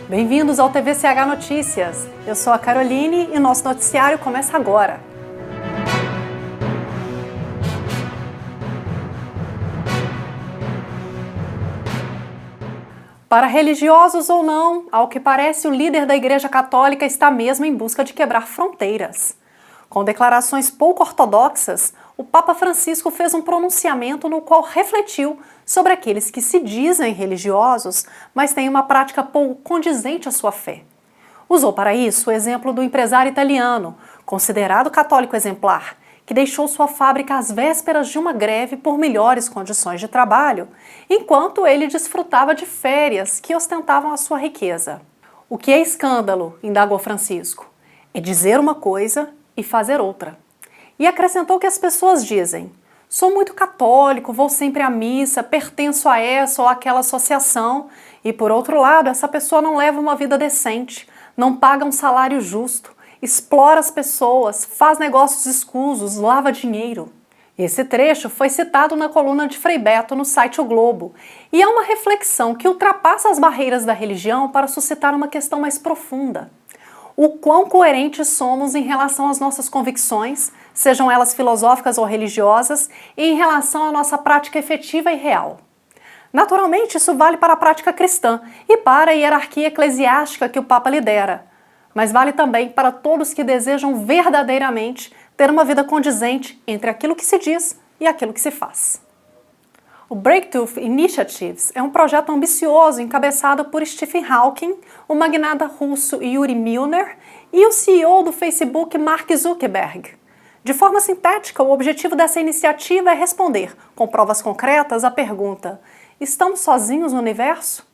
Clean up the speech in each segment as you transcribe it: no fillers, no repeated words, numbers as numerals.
Bem-vindos ao TVCH Notícias. Eu sou a Caroline e nosso noticiário começa agora. Para religiosos ou não, ao que parece, o líder da Igreja Católica está mesmo em busca de quebrar fronteiras. Com declarações pouco ortodoxas, o Papa Francisco fez um pronunciamento no qual refletiu sobre aqueles que se dizem religiosos, mas têm uma prática pouco condizente à sua fé. Usou para isso o exemplo do empresário italiano, considerado católico exemplar, que deixou sua fábrica às vésperas de uma greve por melhores condições de trabalho, enquanto ele desfrutava de férias que ostentavam a sua riqueza. O que é escândalo, indagou Francisco, é dizer uma coisa e fazer outra. E acrescentou que as pessoas dizem: sou muito católico, vou sempre à missa, pertenço a essa ou aquela associação, e por outro lado, essa pessoa não leva uma vida decente, não paga um salário justo, explora as pessoas, faz negócios escusos, lava dinheiro. Esse trecho foi citado na coluna de Frei Beto no site O Globo, e é uma reflexão que ultrapassa as barreiras da religião para suscitar uma questão mais profunda. O quão coerentes somos em relação às nossas convicções, sejam elas filosóficas ou religiosas, e em relação à nossa prática efetiva e real. Naturalmente, isso vale para a prática cristã e para a hierarquia eclesiástica que o Papa lidera, mas vale também para todos que desejam verdadeiramente ter uma vida condizente entre aquilo que se diz e aquilo que se faz. O Breakthrough Initiatives é um projeto ambicioso encabeçado por Stephen Hawking, o magnata russo Yuri Milner e o CEO do Facebook Mark Zuckerberg. De forma sintética, o objetivo dessa iniciativa é responder, com provas concretas, à pergunta: estamos sozinhos no universo?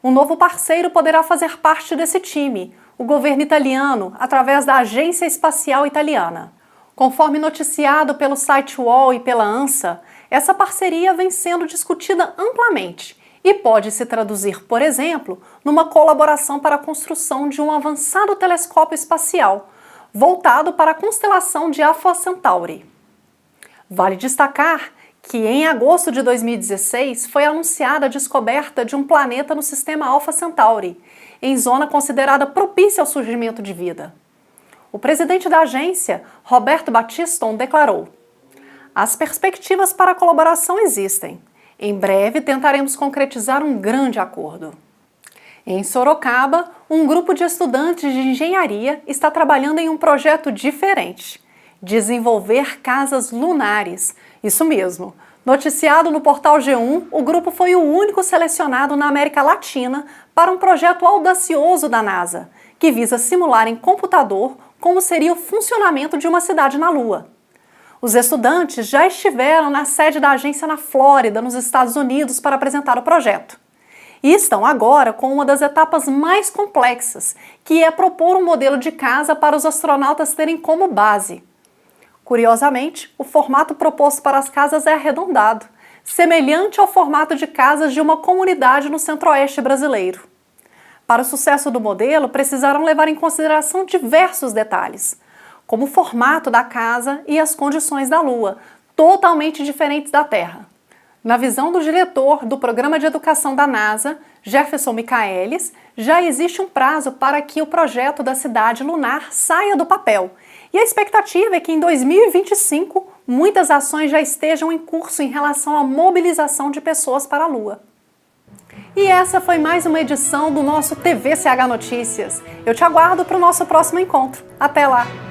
Um novo parceiro poderá fazer parte desse time, o governo italiano, através da Agência Espacial Italiana. Conforme noticiado pelo site UOL e pela ANSA, essa parceria vem sendo discutida amplamente e pode se traduzir, por exemplo, numa colaboração para a construção de um avançado telescópio espacial, voltado para a constelação de Alpha Centauri. Vale destacar que em agosto de 2016 foi anunciada a descoberta de um planeta no sistema Alpha Centauri, em zona considerada propícia ao surgimento de vida. O presidente da agência, Roberto Battiston, declarou: as perspectivas para a colaboração existem. Em breve tentaremos concretizar um grande acordo. Em Sorocaba, um grupo de estudantes de engenharia está trabalhando em um projeto diferente: desenvolver casas lunares. Isso mesmo. Noticiado no portal G1, o grupo foi o único selecionado na América Latina para um projeto audacioso da NASA, que visa simular em computador como seria o funcionamento de uma cidade na Lua. Os estudantes já estiveram na sede da agência na Flórida, nos Estados Unidos, para apresentar o projeto. E estão agora com uma das etapas mais complexas, que é propor um modelo de casa para os astronautas terem como base. Curiosamente, o formato proposto para as casas é arredondado, semelhante ao formato de casas de uma comunidade no centro-oeste brasileiro. Para o sucesso do modelo, precisaram levar em consideração diversos detalhes, como o formato da casa e as condições da Lua, totalmente diferentes da Terra. Na visão do diretor do Programa de Educação da NASA, Jefferson Michaelis, já existe um prazo para que o projeto da cidade lunar saia do papel, e a expectativa é que em 2025 muitas ações já estejam em curso em relação à mobilização de pessoas para a Lua. E essa foi mais uma edição do nosso TVCH Notícias. Eu te aguardo para o nosso próximo encontro. Até lá!